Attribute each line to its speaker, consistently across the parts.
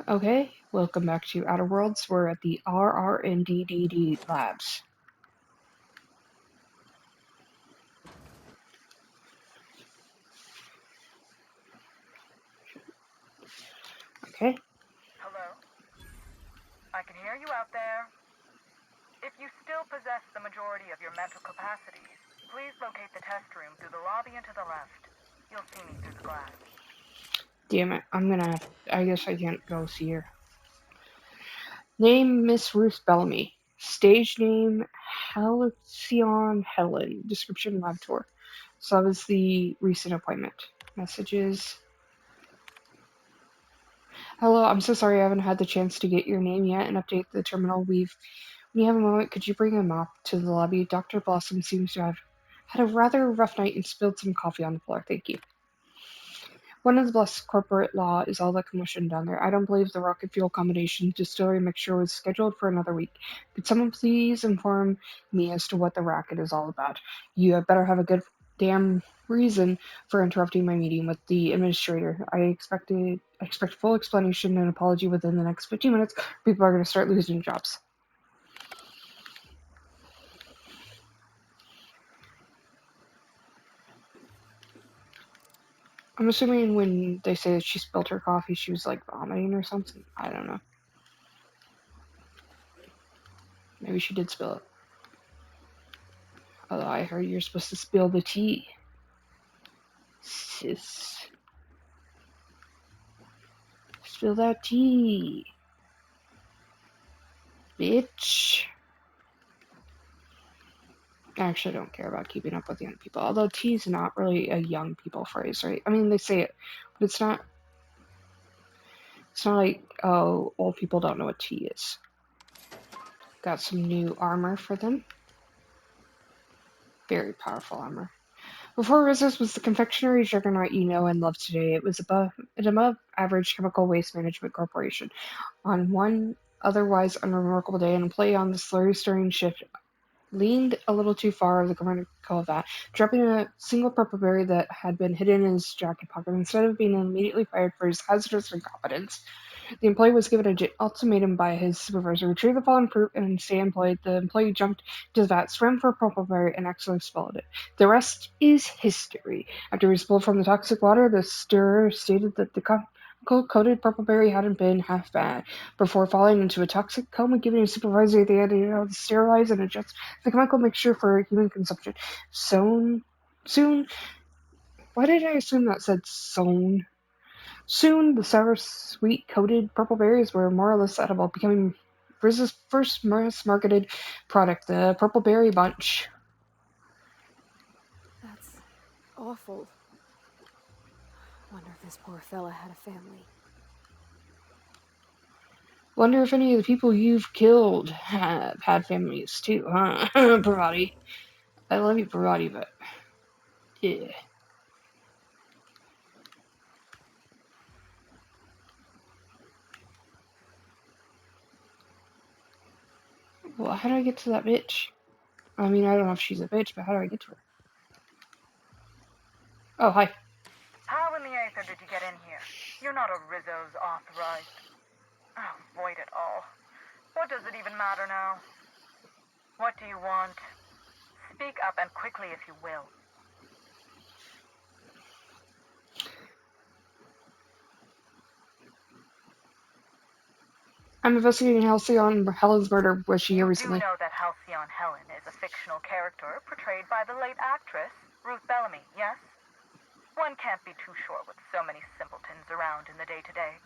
Speaker 1: Okay, welcome back to Outer Worlds. We're at the RRNDDD labs. Okay,
Speaker 2: Hello? I can hear you out there. If you still possess the majority of your mental capacities, please locate the test room through the lobby and to the left. You'll see me through the glass.
Speaker 1: damn it. I guess I can't go see her. Name Miss Ruth Bellamy. Stage name Halcyon Helen. Description lab tour. So that was the recent appointment. Messages. Hello, I'm so sorry I haven't had the chance to get your name yet and update the terminal. When you have a moment, could you bring a mop to the lobby? Dr. Blossom seems to have had a rather rough night and spilled some coffee on the floor. Thank you. One of the blessed corporate law is all that commotion down there. I don't believe the rocket fuel combination distillery mixture was scheduled for another week. Could someone please inform me as to what the racket is all about? You had better have a good damn reason for interrupting my meeting with the administrator. I expect full explanation and apology within the next 15 minutes. People are going to start losing jobs. I'm assuming when they say that she spilled her coffee, she was like vomiting or something. I don't know. Maybe she did spill it. Although I heard you're supposed to spill the tea. Sis. Spill that tea. Bitch. I actually don't care about keeping up with young people. Although tea's not really a young people phrase, right? I mean, they say it, but it's not like, oh, old people don't know what tea is. Got some new armor for them. Very powerful armor. Before Rizzo's was the confectionery juggernaut you know and love today. It was an above average chemical waste management corporation. On one otherwise unremarkable day, an employee on the slurry stirring shift leaned a little too far of the chemical vat, dropping a single purple berry that had been hidden in his jacket pocket. Instead of being immediately fired for his hazardous incompetence, the employee was given an ultimatum by his supervisor: retrieve the fallen fruit and stay employed. The employee jumped into the vat, swam for a purple berry, and accidentally swallowed it. The rest is history. After he was pulled from the toxic water, the stirrer stated that the coated purple berry hadn't been half bad. Before falling into a toxic coma, giving his supervisor the idea to sterilize and adjust the chemical mixture for human consumption. Soon, why did I assume that said sown? Soon, the sour, sweet-coated purple berries were more or less edible, becoming Riz's first mass-marketed product, the Purple Berry Bunch.
Speaker 3: That's awful. Wonder if this poor fella had a family.
Speaker 1: Wonder if any of the people you've killed have had families too, huh? Parvati. I love you, Parvati, but yeah. Well, how do I get to that bitch? I mean, I don't know if she's a bitch, but how do I get to her? Oh, hi.
Speaker 2: How in the aether did you get in here? You're not a Rizzo's authorized. Oh, void it all. What does it even matter now? What do you want? Speak up and quickly if you will.
Speaker 1: I'm investigating Halcyon Helen's murder. Was she here
Speaker 2: You do
Speaker 1: recently?
Speaker 2: know that Halcyon Helen is a fictional character portrayed by the late actress, Ruth Bellamy, yes? One can't be too sure with so many simpletons around in the day-to-day.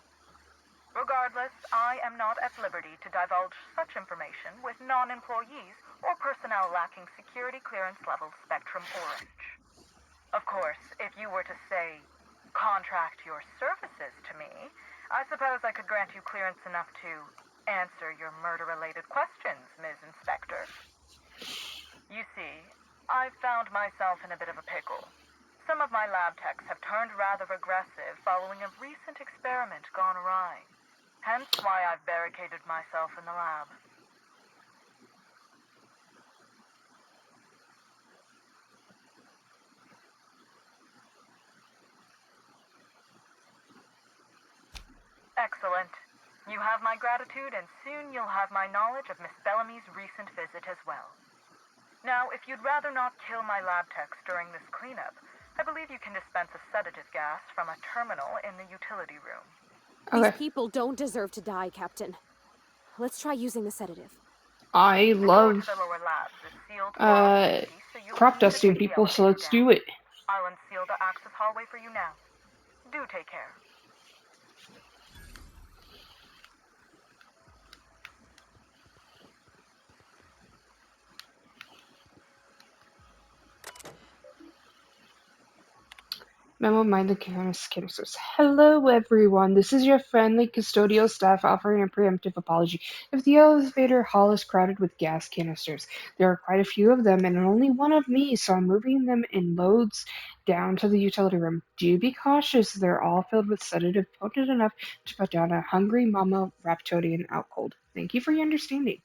Speaker 2: Regardless, I am not at liberty to divulge such information with non-employees or personnel lacking security clearance level Spectrum Orange. Of course, if you were to, say, contract your services to me, I suppose I could grant you clearance enough to answer your murder-related questions, Ms. Inspector. You see, I've found myself in a bit of a pickle. Some of my lab techs have turned rather aggressive following a recent experiment gone awry. Hence why I've barricaded myself in the lab. Excellent. You have my gratitude, and soon you'll have my knowledge of Miss Bellamy's recent visit as well. Now, if you'd rather not kill my lab techs during this cleanup, I believe you can dispense a sedative gas from a terminal in the utility room.
Speaker 3: These
Speaker 1: Okay.
Speaker 3: people don't deserve to die, Captain. Let's try using the sedative.
Speaker 1: I
Speaker 2: The door to
Speaker 1: love
Speaker 2: the lower labs is sealed for our safety, so you'll
Speaker 1: crop
Speaker 2: need to
Speaker 1: dusting
Speaker 2: take the
Speaker 1: people, so
Speaker 2: elevator
Speaker 1: let's
Speaker 2: down.
Speaker 1: do it.
Speaker 2: I'll unseal the access hallway for you now. Do take care.
Speaker 1: Memo mind the canisters. Hello everyone, this is your friendly custodial staff offering a preemptive apology. If the elevator hall is crowded with gas canisters, there are quite a few of them and only one of me, so I'm moving them in loads down to the utility room. Do be cautious, they're all filled with sedative potent enough to put down a hungry mama Raptodian out cold. Thank you for your understanding.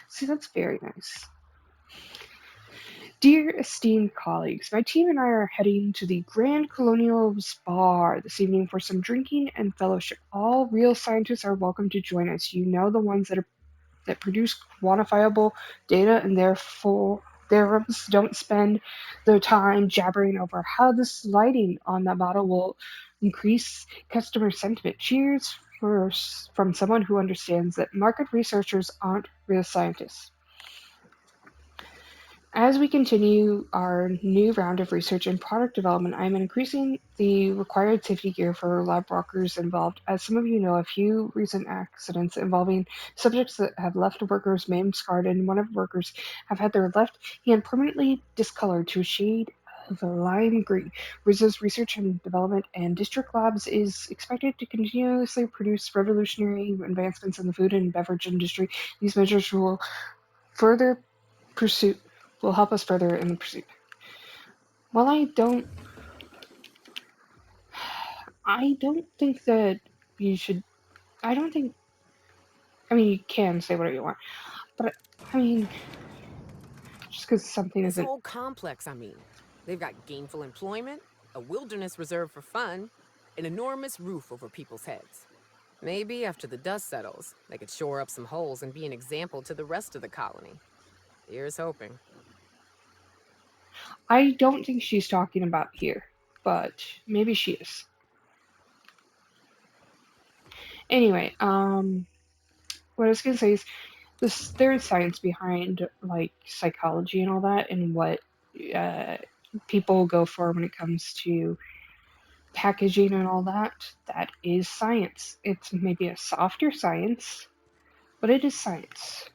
Speaker 1: See, that's very nice. Dear esteemed colleagues, my team and I are heading to the Grand Colonial Bar this evening for some drinking and fellowship. All real scientists are welcome to join us. You know, the ones that produce quantifiable data and therefore theorems don't spend their time jabbering over how this lighting on that bottle will increase customer sentiment. Cheers from someone who understands that market researchers aren't real scientists. As we continue our new round of research and product development, I am increasing the required safety gear for lab workers involved. As some of you know, a few recent accidents involving subjects that have left workers maimed, scarred, and one of the workers have had their left hand permanently discolored to a shade of lime green. RISA's research and development and district labs is expected to continuously produce revolutionary advancements in the food and beverage industry. These measures further pursue will help us further in the pursuit. While I don't think that you should. I don't think. I mean, you can say whatever you want, but I mean, just because something
Speaker 4: This
Speaker 1: isn't.
Speaker 4: whole complex, I mean. They've got gainful employment, a wilderness reserve for fun, an enormous roof over people's heads. Maybe after the dust settles, they could shore up some holes and be an example to the rest of the colony. Here's hoping.
Speaker 1: I don't think she's talking about here, but maybe she is. Anyway, what I was gonna say is this. There is science behind like psychology and all that, and what uh, people go for when it comes to packaging and all that. That is science. It's maybe a softer science, but it is science.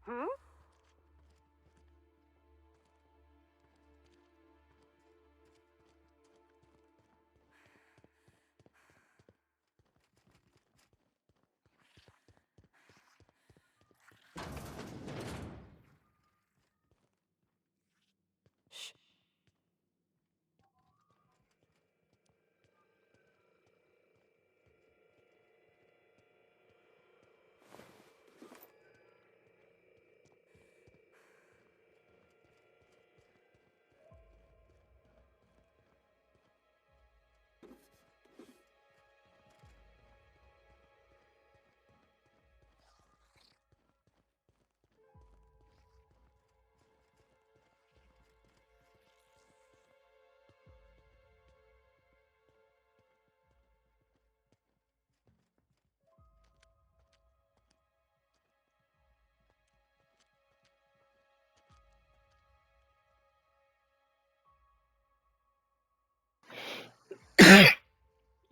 Speaker 3: Hmm? Shh.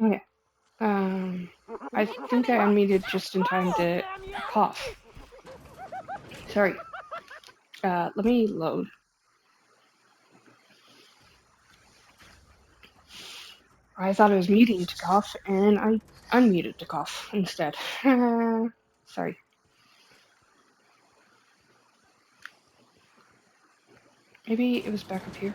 Speaker 1: Okay. I think I unmuted just in time to cough. Sorry. Let me load. I thought I was muting to cough, and I unmuted to cough instead. Sorry. Maybe it was back up here.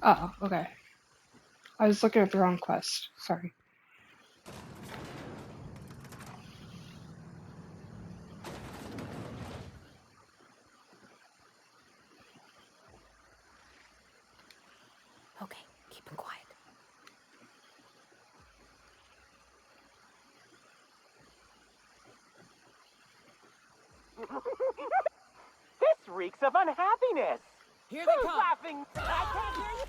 Speaker 1: Oh, okay. I was looking at the wrong quest. Sorry.
Speaker 3: Okay, keep him quiet.
Speaker 5: This reeks of unhappiness.
Speaker 4: Here they
Speaker 5: Who's
Speaker 4: come.
Speaker 5: laughing? I can't hear you.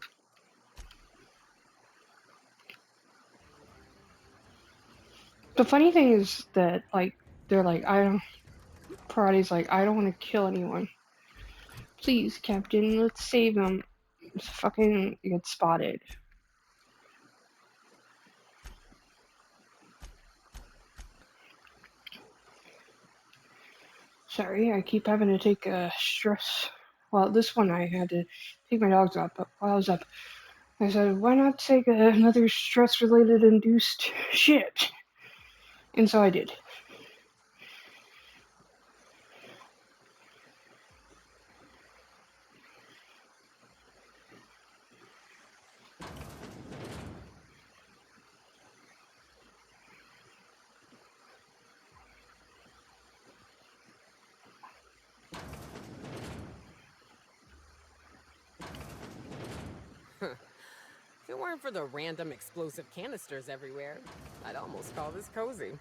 Speaker 1: The funny thing is that, like, they're like, Parade's like, I don't want to kill anyone. Please, Captain, let's save him. It's fucking get spotted. Sorry, I keep having to take a stress. Well, this one I had to take my dogs out, but while I was up, I said, why not take another stress-related induced shit? And so I did.
Speaker 4: If it weren't for the random explosive canisters everywhere, I'd almost call this cozy.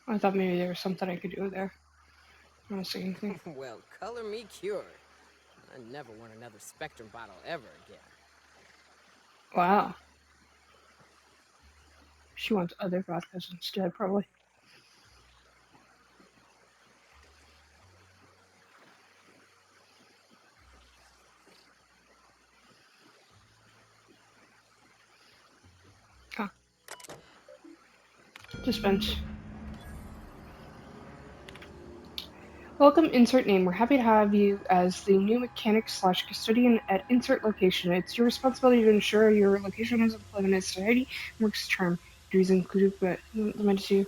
Speaker 1: I thought maybe there was something I could do there. I don't see anything.
Speaker 4: Well, color me cured. I never want another Spectrum bottle ever again.
Speaker 1: Wow. She wants other vodkas instead, probably. Huh. Dispense. Welcome, Insert Name. We're happy to have you as the new mechanic slash custodian at Insert Location. It's your responsibility to ensure your location has employment as society and works as charm. Duties include but not limited to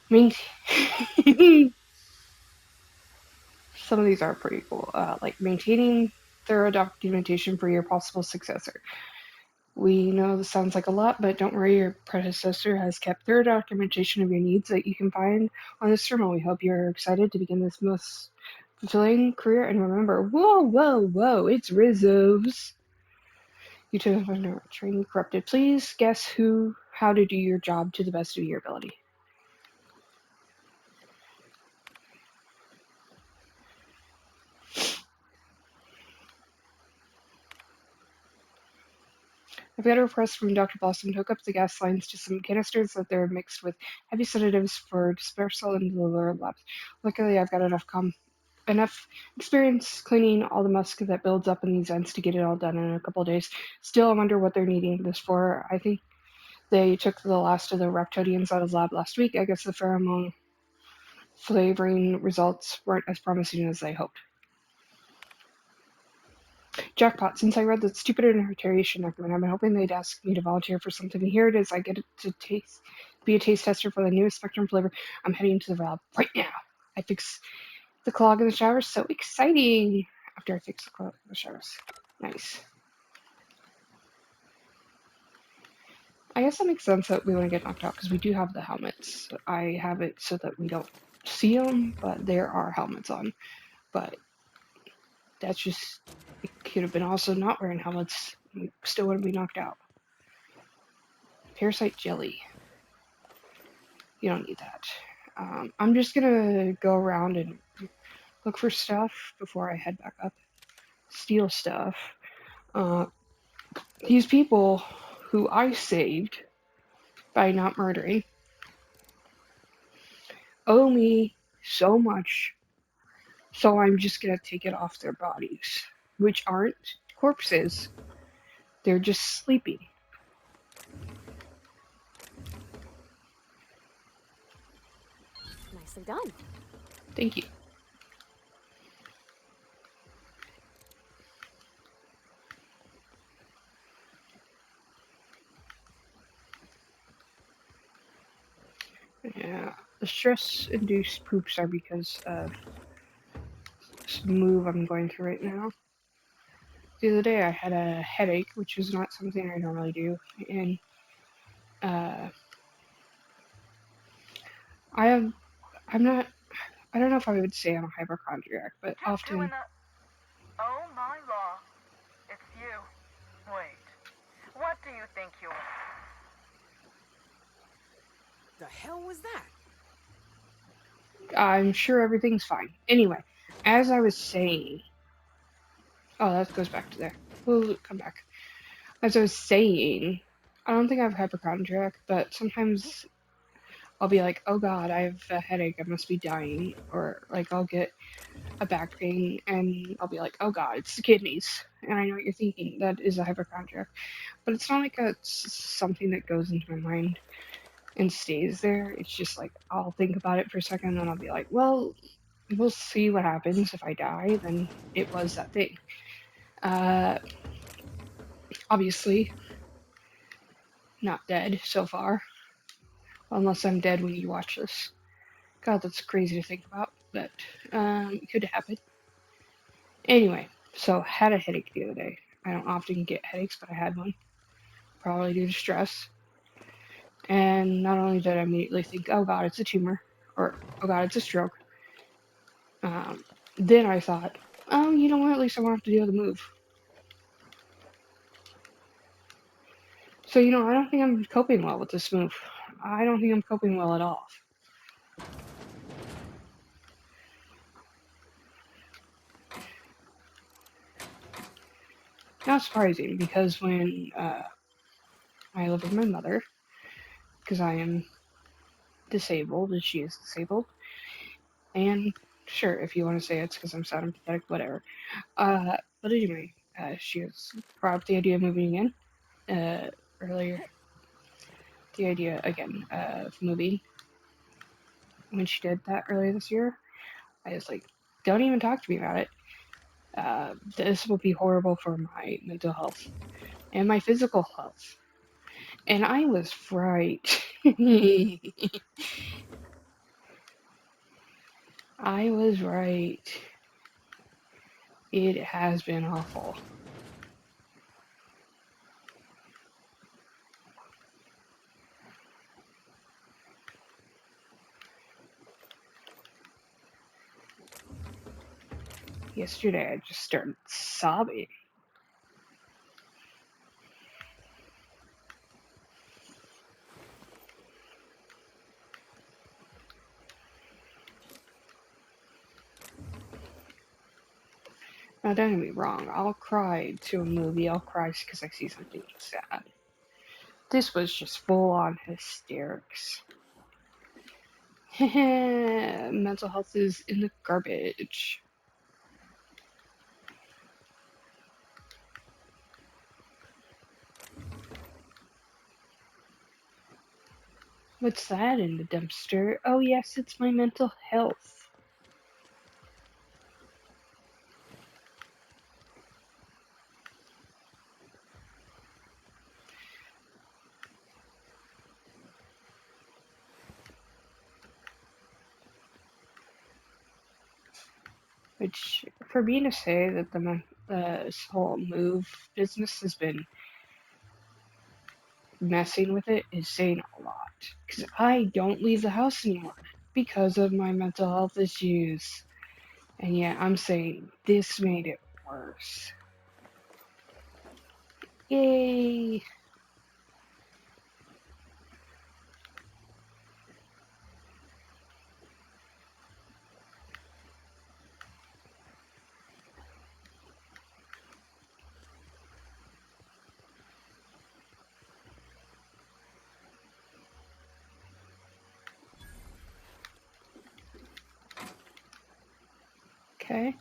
Speaker 1: maintain. Some of these are pretty cool, like maintaining thorough documentation for your possible successor. We know this sounds like a lot, but don't worry, your predecessor has kept thorough documentation of your needs that you can find on this terminal. We hope you're excited to begin this most fulfilling career. And remember, whoa, it's Rizzo's. You two have been training corrupted. Please guess how to do your job to the best of your ability. I've got a request from Dr. Blossom to hook up the gas lines to some canisters that they're mixed with heavy sedatives for dispersal into the lower labs. Luckily, I've got enough experience cleaning all the musk that builds up in these vents to get it all done in a couple of days. Still, I wonder what they're needing this for. I think they took the last of the Raptodians out of the lab last week. I guess the pheromone flavoring results weren't as promising as they hoped. Jackpot, since I read that stupid interrogation document, I've been hoping they'd ask me to volunteer for something. Here it is. I get to be a taste tester for the newest Spectrum flavor. I'm heading to the lab right now. I fix the clog in the shower. So exciting! After I fix the clog in the showers. Nice. I guess that makes sense that we want to get knocked out because we do have the helmets. I have it so that we don't see them, but there are helmets on. But that's just, it could have been also not wearing helmets. We still wouldn't be knocked out. Parasite jelly. You don't need that. I'm just gonna go around and look for stuff before I head back up. Steal stuff. These people who I saved by not murdering owe me so much, so I'm just gonna take it off their bodies, which aren't corpses. They're just sleeping.
Speaker 3: Nicely done.
Speaker 1: Thank you. the stress-induced poops are because of this move I'm going through right now. The other day I had a headache, which is not something I normally do, and uh, I have, I'm not, I don't know if I would say I'm a hypochondriac, but
Speaker 2: Just who in
Speaker 1: often,
Speaker 2: the... Oh my law. It's you. Wait. What do you think you are?
Speaker 4: The hell was that?
Speaker 1: I'm sure everything's fine. Anyway, as I was saying, oh, that goes back to there. We'll come back. As I was saying, I don't think I have hypochondriac, but sometimes I'll be like, oh god, I have a headache, I must be dying. Or like I'll get a back pain and I'll be like, oh god, it's the kidneys. And I know what you're thinking, that is a hypochondriac. But it's not like it's something that goes into my mind and stays there. It's just like I'll think about it for a second and then I'll be like, well, we'll see what happens. If I die, then it was that thing. Uh, Obviously, not dead so far. Unless I'm dead when you watch this. God, that's crazy to think about, but it could happen. Anyway, so had a headache the other day. I don't often get headaches, but I had one, probably due to stress. And not only did I immediately think, oh god, it's a tumor, or oh god, it's a stroke, then I thought, oh, you know what, at least I won't have to deal with the move. So, I don't think I'm coping well with this move. I don't think I'm coping well at all. Not surprising, because when I live with my mother, because I am disabled and she is disabled, and sure, if you want to say it's because I'm sounding pathetic, whatever. But anyway, she was brought up the idea of moving in earlier. The idea again of moving. When she did that earlier this year, I was like, "Don't even talk to me about it. This will be horrible for my mental health and my physical health." And I was right. I was right. It has been awful. Yesterday, I just started sobbing. Now, don't get me wrong, I'll cry to a movie, I'll cry because I see something sad. This was just full on hysterics. Mental health is in the garbage. What's that in the dumpster? Oh, yes, it's my mental health. Which, for me to say that this whole move business has been messing with it is saying a lot. Because I don't leave the house anymore because of my mental health issues. And yet I'm saying this made it worse. Yay! Okay.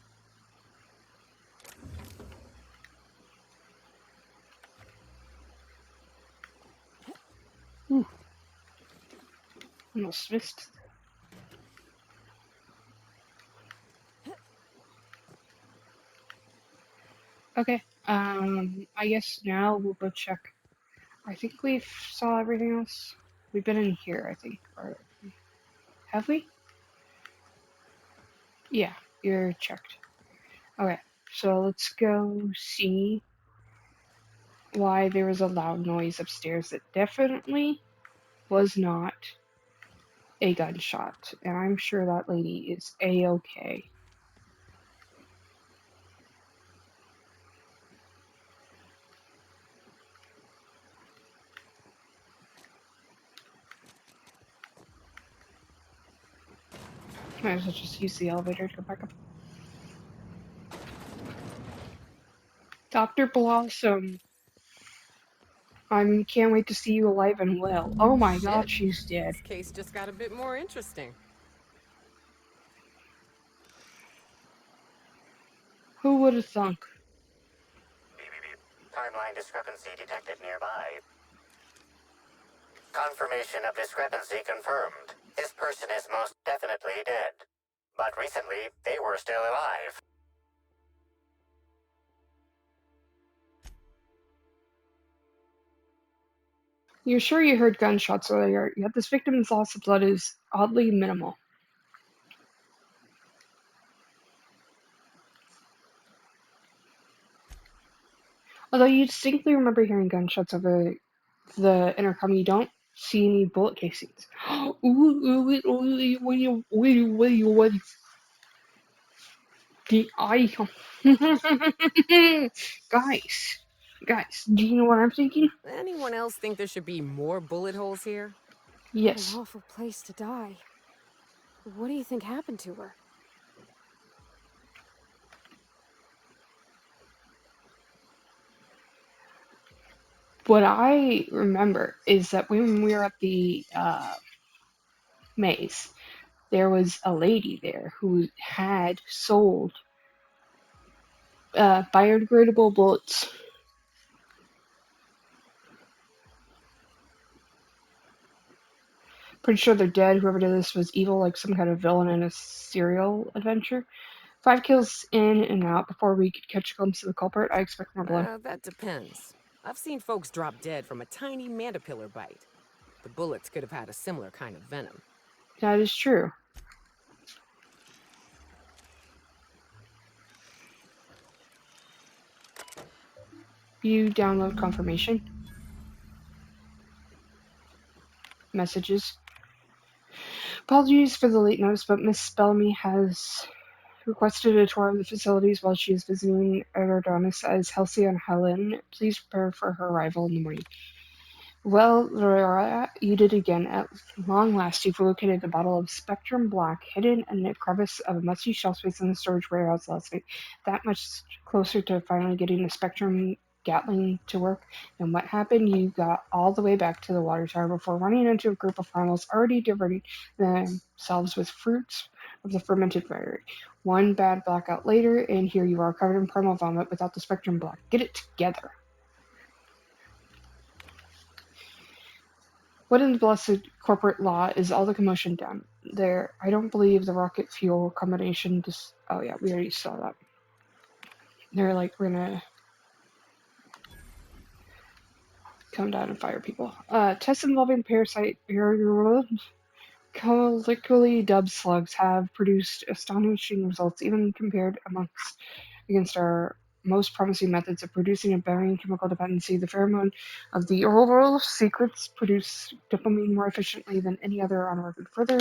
Speaker 1: Ooh, almost missed. Okay. I guess now we'll go check. I think we've saw everything else. We've been in here, I think. Or Have we? Yeah, you're checked. Okay, so let's go see why there was a loud noise upstairs. It definitely was not a gunshot, and I'm sure that lady is A-okay. Might as well just use the elevator to go back up. Dr. Blossom, I can't wait to see you alive and well. Oh my god,
Speaker 4: Shit.
Speaker 1: she's dead.
Speaker 4: This case just got a bit more interesting.
Speaker 1: Who would have thunk?
Speaker 6: Timeline discrepancy detected nearby. Confirmation of discrepancy confirmed. This person is most definitely dead. But recently, they were still alive.
Speaker 1: You're sure you heard gunshots earlier, yet this victim's loss of blood is oddly minimal. Although you distinctly remember hearing gunshots over the intercom, you don't see any bullet casings. The eye. Guys, do you know what I'm thinking?
Speaker 4: Anyone else think there should be more bullet holes here?
Speaker 3: What an
Speaker 1: Yes.
Speaker 3: awful place to die. What do you think happened to her?
Speaker 1: What I remember is that when we were at the maze, there was a lady there who had sold biodegradable bullets. Pretty sure they're dead. Whoever did this was evil, like some kind of villain in a serial adventure. 5 kills in and out before we could catch a glimpse of the culprit. I expect more blood.
Speaker 4: That depends. I've seen folks drop dead from a tiny mandapillar bite. The bullets could have had a similar kind of venom.
Speaker 1: That is true. You download confirmation. Messages. Apologies for the late notice, but Miss Bellamy has requested a tour of the facilities while she is visiting Erdonis as Halcyon Helen. Please prepare for her arrival in the morning. Well, Laura, you did again. At long last, you've located the bottle of Spectrum Black hidden in a crevice of a musty shelf space in the storage warehouse last night. That much closer to finally getting the Spectrum Gatling to work. And what happened? You got all the way back to the water tower before running into a group of primal's already diverting themselves with fruits of the fermented berry. One bad blackout later, and here you are covered in primal vomit without the Spectrum Black. Get it together. What in the blessed corporate law is all the commotion down there? I don't believe the rocket fuel combination just. Oh yeah, we already saw that. They're like, we're gonna come down and fire people. Tests involving parasite colloquially dubbed slugs have produced astonishing results, even compared against our most promising methods of producing a bearing chemical dependency. The pheromone of the oral secrets produce dopamine more efficiently than any other on record. Further,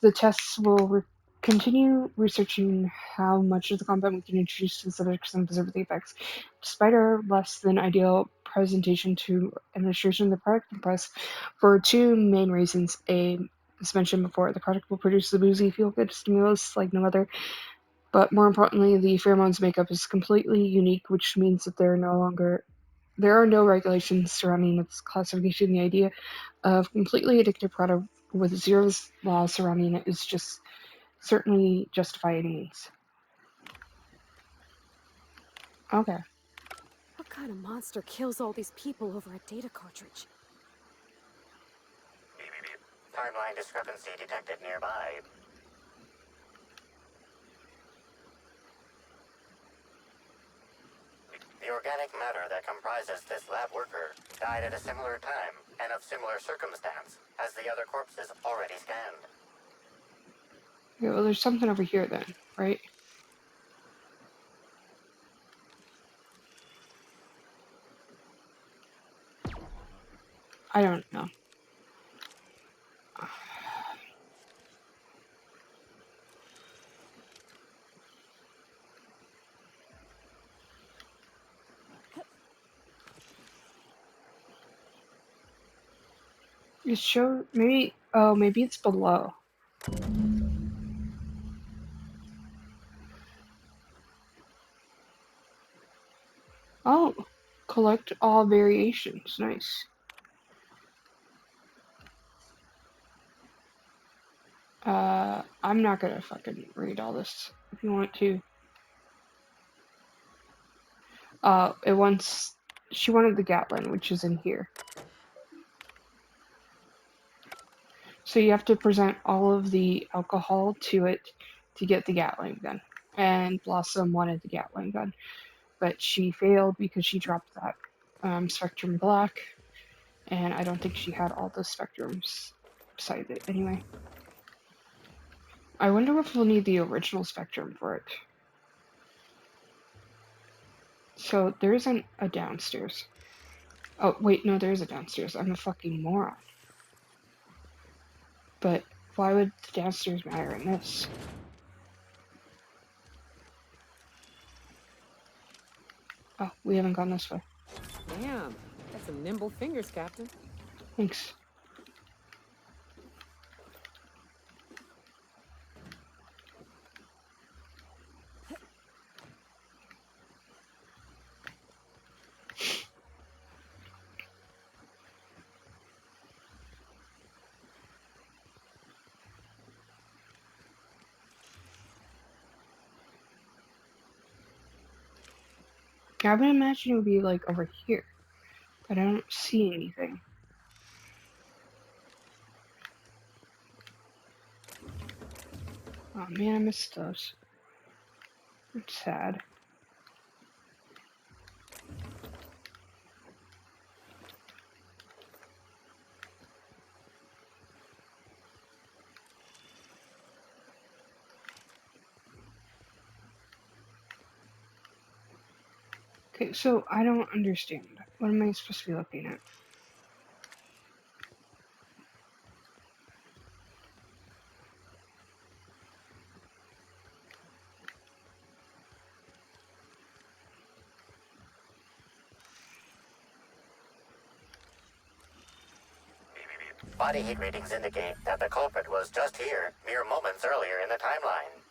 Speaker 1: the tests will continue researching how much of the compound we can introduce to the subjects and observe the effects. Despite our less than ideal presentation to administration, the product impressed for two main reasons. As mentioned before, the product will produce the boozy, feel-good stimulus like no other. But more importantly, the pheromones makeup is completely unique, which means that there are no regulations surrounding its classification. The idea of completely addictive product with zero laws surrounding it is just certainly justify any means. Okay.
Speaker 3: What kind of monster kills all these people over a data cartridge?
Speaker 6: Timeline discrepancy detected nearby. The organic matter that comprises this lab worker died at a similar time and of similar circumstance as the other corpses already scanned.
Speaker 1: Okay, well, there's something over here then, right? I don't know. It showed maybe. Oh, maybe it's below. Oh, collect all variations. Nice. I'm not gonna fucking read all this. If you want to. It wants. She wanted the Gatlin, which is in here. So you have to present all of the alcohol to it to get the Gatling gun. And Blossom wanted the Gatling gun, but she failed because she dropped that Spectrum Black, and I don't think she had all the Spectrums besides it anyway. I wonder if we'll need the original Spectrum for it. So there isn't a downstairs. Oh, wait, no, there is a downstairs. I'm a fucking moron. But why would the downstairs matter in this? Oh, we haven't gone this way.
Speaker 4: Damn, that's some nimble fingers, Captain.
Speaker 1: Thanks. I would imagine it would be like over here, but I don't see anything. Oh man, I missed those. It's sad. Okay, so I don't understand. What am I supposed to be looking at?
Speaker 6: Body heat readings indicate that the culprit was just here, mere moments earlier in the timeline.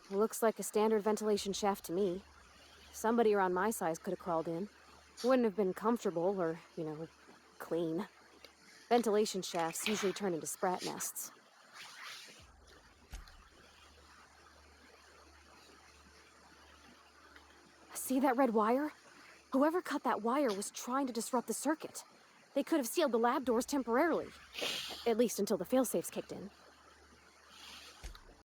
Speaker 3: Looks like a standard ventilation shaft to me. Somebody around my size could have crawled in. Wouldn't have been comfortable or, clean. Ventilation shafts usually turn into sprat nests. See that red wire? Whoever cut that wire was trying to disrupt the circuit. They could have sealed the lab doors temporarily. At least until the failsafes kicked in.